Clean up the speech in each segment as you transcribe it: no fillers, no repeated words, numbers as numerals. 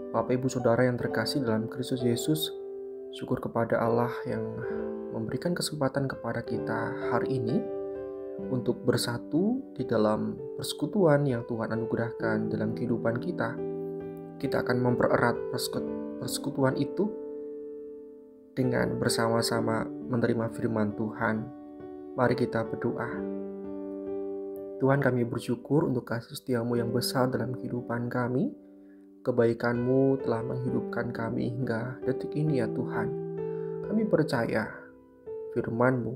Bapak Ibu Saudara yang terkasih dalam Kristus Yesus, syukur kepada Allah yang memberikan kesempatan kepada kita hari ini untuk bersatu di dalam persekutuan yang Tuhan anugerahkan dalam kehidupan kita. Kita akan mempererat persekutuan itu dengan bersama-sama menerima firman Tuhan. Mari kita berdoa. Tuhan, kami bersyukur untuk kasih setiamu yang besar dalam kehidupan kami. Kebaikan-Mu telah menghidupkan kami hingga detik ini ya Tuhan. Kami percaya firman-Mu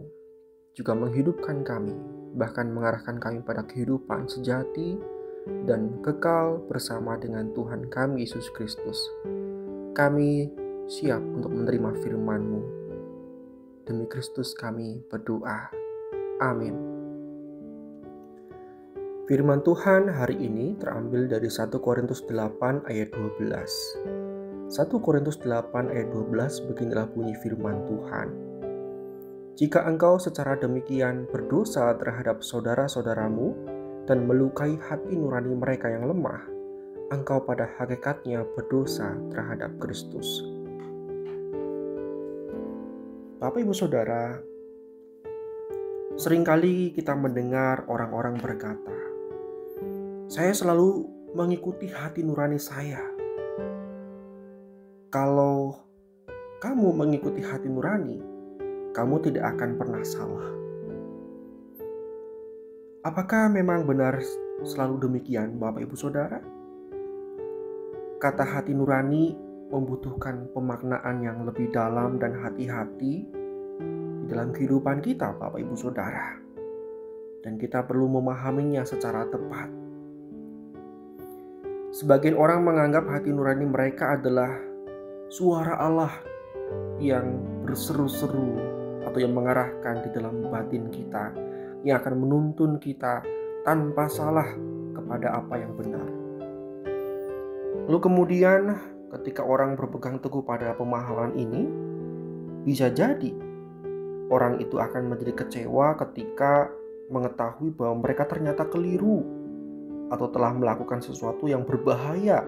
juga menghidupkan kami, bahkan mengarahkan kami pada kehidupan sejati dan kekal bersama dengan Tuhan kami Yesus Kristus. Kami siap untuk menerima firman-Mu. Demi Kristus kami berdoa. Amin. Firman Tuhan hari ini terambil dari 1 Korintus 8 ayat 12. 1 Korintus 8 ayat 12 beginilah bunyi firman Tuhan. Jika engkau secara demikian berdosa terhadap saudara-saudaramu dan melukai hati nurani mereka yang lemah, engkau pada hakikatnya berdosa terhadap Kristus. Bapak Ibu Saudara, seringkali kita mendengar orang-orang berkata, saya selalu mengikuti hati nurani saya. Kalau kamu mengikuti hati nurani, kamu tidak akan pernah salah. Apakah memang benar selalu demikian, Bapak Ibu Saudara? Kata hati nurani membutuhkan pemaknaan yang lebih dalam dan hati-hati di dalam kehidupan kita, Bapak Ibu Saudara. Dan kita perlu memahaminya secara tepat. Sebagian orang menganggap hati nurani mereka adalah suara Allah yang berseru-seru atau yang mengarahkan di dalam batin kita, yang akan menuntun kita tanpa salah kepada apa yang benar. Lalu kemudian ketika orang berpegang teguh pada pemahaman ini, bisa jadi orang itu akan menjadi kecewa ketika mengetahui bahwa mereka ternyata keliru atau telah melakukan sesuatu yang berbahaya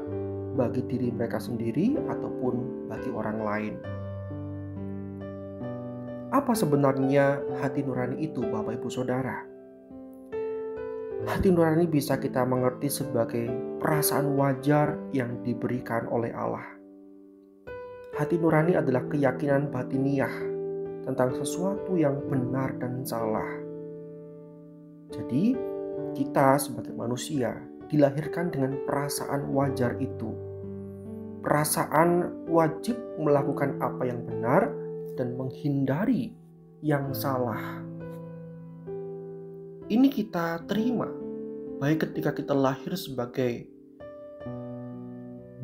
bagi diri mereka sendiri ataupun bagi orang lain. Apa sebenarnya hati nurani itu, Bapak Ibu Saudara? Hati nurani bisa kita mengerti sebagai perasaan wajar yang diberikan oleh Allah. Hati nurani adalah keyakinan batiniah tentang sesuatu yang benar dan salah. Jadi, kita sebagai manusia dilahirkan dengan perasaan wajar itu. Perasaan wajib melakukan apa yang benar dan menghindari yang salah. Ini kita terima, baik ketika kita lahir sebagai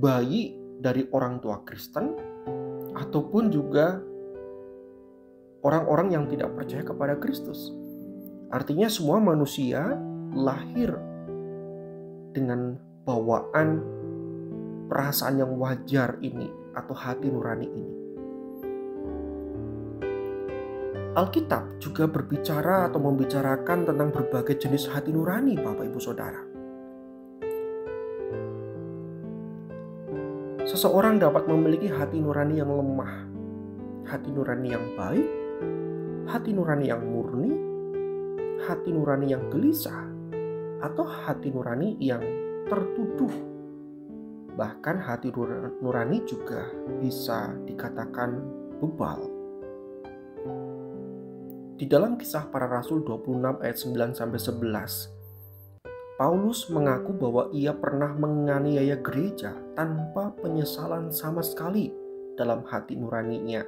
bayi dari orang tua Kristen, ataupun juga orang-orang yang tidak percaya kepada Kristus. Artinya semua manusia lahir dengan bawaan perasaan yang wajar ini atau hati nurani ini. Alkitab juga berbicara atau membicarakan tentang berbagai jenis hati nurani, Bapak Ibu Saudara. Seseorang dapat memiliki hati nurani yang lemah, hati nurani yang baik, hati nurani yang murni, hati nurani yang gelisah, atau hati nurani yang tertuduh. Bahkan hati nurani juga bisa dikatakan bebal. Di dalam Kisah Para Rasul 26 ayat 9-11, Paulus mengaku bahwa ia pernah menganiaya gereja tanpa penyesalan sama sekali dalam hati nuraninya.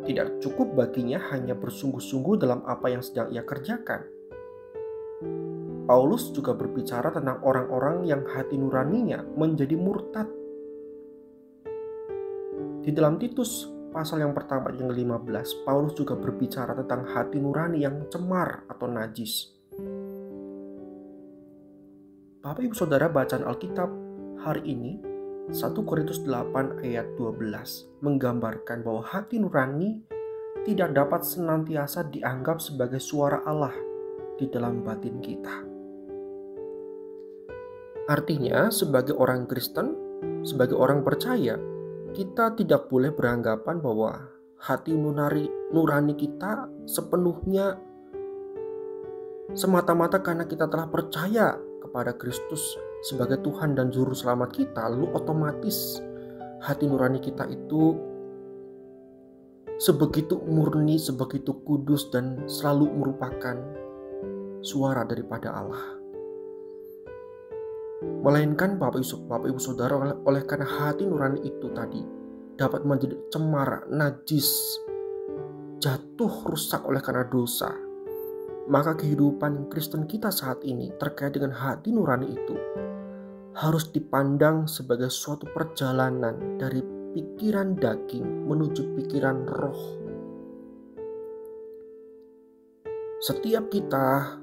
Tidak cukup baginya hanya bersungguh-sungguh dalam apa yang sedang ia kerjakan. Paulus juga berbicara tentang orang-orang yang hati nuraninya menjadi murtad. Di dalam Titus pasal yang pertama yang ke-15, Paulus juga berbicara tentang hati nurani yang cemar atau najis. Bapak Ibu Saudara, bacaan Alkitab hari ini 1 Korintus 8 ayat 12 menggambarkan bahwa hati nurani tidak dapat senantiasa dianggap sebagai suara Allah di dalam batin kita. Artinya, sebagai orang Kristen, sebagai orang percaya, kita tidak boleh beranggapan bahwa hati nurani kita sepenuhnya semata-mata karena kita telah percaya kepada Kristus sebagai Tuhan dan Juru Selamat kita, lalu otomatis hati nurani kita itu sebegitu murni, sebegitu kudus dan selalu merupakan suara daripada Allah. Melainkan Bapak Ibu Saudara, oleh karena hati nurani itu tadi dapat menjadi cemar, najis, jatuh rusak oleh karena dosa, maka kehidupan Kristen kita saat ini terkait dengan hati nurani itu harus dipandang sebagai suatu perjalanan dari pikiran daging menuju pikiran roh. Setiap kita,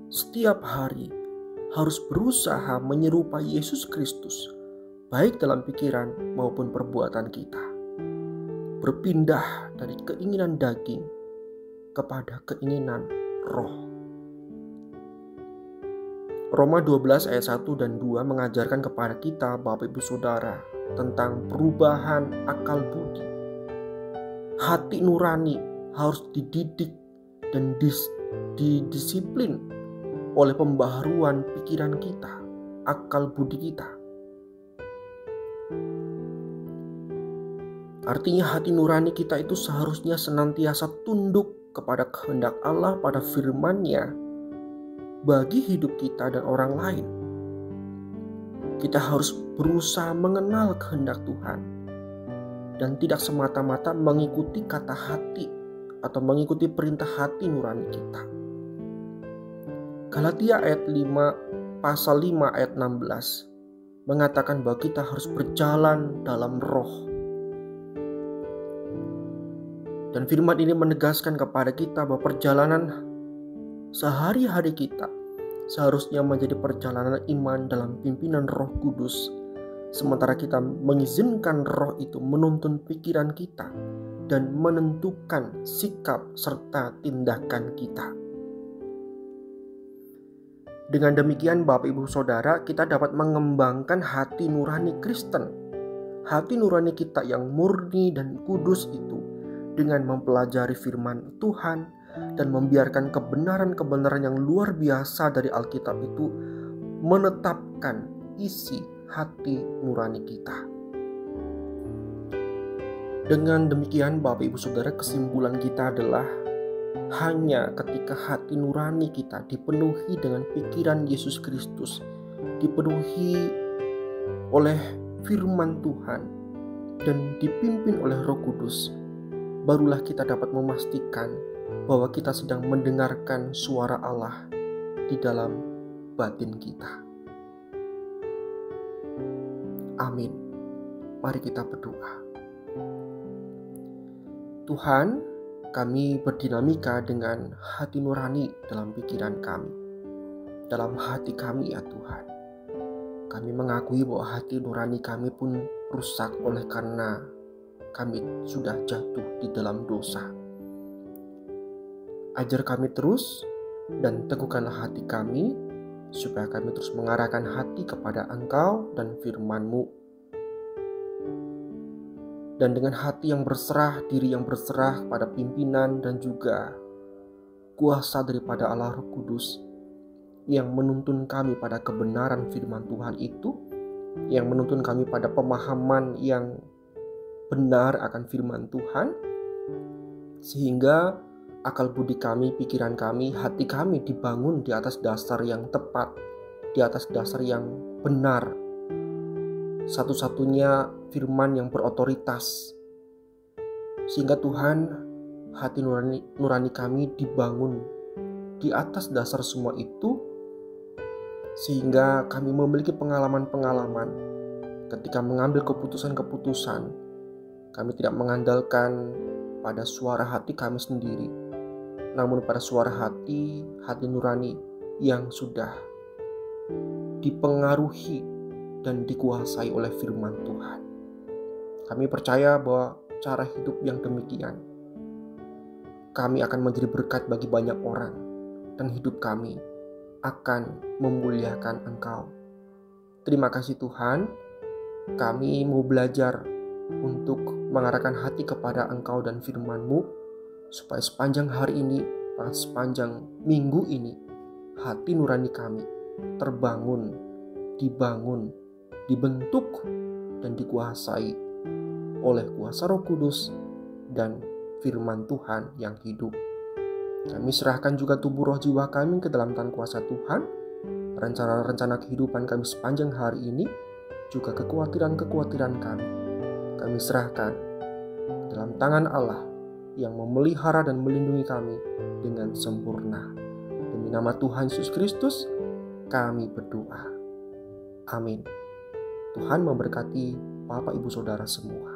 setiap hari harus berusaha menyerupai Yesus Kristus, baik dalam pikiran maupun perbuatan kita. Berpindah dari keinginan daging kepada keinginan roh. Roma 12 ayat 1 dan 2 mengajarkan kepada kita, Bapak Ibu Saudara, tentang perubahan akal budi. Hati nurani harus dididik dan didisiplin oleh pembaharuan pikiran kita, akal budi kita. Artinya hati nurani kita itu seharusnya senantiasa tunduk kepada kehendak Allah pada firman-Nya bagi hidup kita dan orang lain. Kita harus berusaha mengenal kehendak Tuhan dan tidak semata-mata mengikuti kata hati atau mengikuti perintah hati nurani kita. Galatia ayat 5 pasal 5 ayat 16 mengatakan bahwa kita harus berjalan dalam roh. Dan firman ini menegaskan kepada kita bahwa perjalanan sehari-hari kita seharusnya menjadi perjalanan iman dalam pimpinan Roh Kudus, sementara kita mengizinkan roh itu menuntun pikiran kita dan menentukan sikap serta tindakan kita. Dengan demikian Bapak Ibu Saudara, kita dapat mengembangkan hati nurani Kristen, hati nurani kita yang murni dan kudus itu dengan mempelajari firman Tuhan dan membiarkan kebenaran-kebenaran yang luar biasa dari Alkitab itu menetapkan isi hati nurani kita. Dengan demikian Bapak Ibu Saudara, kesimpulan kita adalah hanya ketika hati nurani kita dipenuhi dengan pikiran Yesus Kristus, dipenuhi oleh firman Tuhan dan dipimpin oleh Roh Kudus, barulah kita dapat memastikan bahwa kita sedang mendengarkan suara Allah di dalam batin kita. Amin. Mari kita berdoa. Tuhan, kami berdinamika dengan hati nurani dalam pikiran kami, dalam hati kami ya Tuhan. Kami mengakui bahwa hati nurani kami pun rusak oleh karena kami sudah jatuh di dalam dosa. Ajar kami terus dan teguhkanlah hati kami, supaya kami terus mengarahkan hati kepada Engkau dan firman-Mu. Dan dengan hati yang berserah, diri yang berserah pada pimpinan dan juga kuasa daripada Allah Roh Kudus yang menuntun kami pada kebenaran firman Tuhan itu, yang menuntun kami pada pemahaman yang benar akan firman Tuhan, sehingga akal budi kami, pikiran kami, hati kami dibangun di atas dasar yang tepat, di atas dasar yang benar. Satu-satunya firman yang berotoritas. Sehingga Tuhan, hati nurani kami dibangun di atas dasar semua itu, sehingga kami memiliki pengalaman-pengalaman ketika mengambil keputusan-keputusan. Kami tidak mengandalkan pada suara hati kami sendiri, namun pada suara hati nurani yang sudah dipengaruhi dan dikuasai oleh firman Tuhan. Kami percaya bahwa cara hidup yang demikian, kami akan menjadi berkat bagi banyak orang, dan hidup kami akan memuliakan Engkau Terima kasih Tuhan, kami mau belajar untuk mengarahkan hati kepada Engkau dan firman-Mu, supaya sepanjang hari ini, sepanjang minggu ini, hati nurani kami terbangun, dibangun, dibentuk, dan dikuasai oleh kuasa Roh Kudus dan firman Tuhan yang hidup. Kami serahkan juga tubuh roh jiwa kami ke dalam tangan kuasa Tuhan, rencana-rencana kehidupan kami sepanjang hari ini, juga kekhawatiran-kekhawatiran kami serahkan dalam tangan Allah yang memelihara dan melindungi kami dengan sempurna. Demi nama Tuhan Yesus Kristus, kami berdoa. Amin. Tuhan memberkati Bapak Ibu Saudara semua.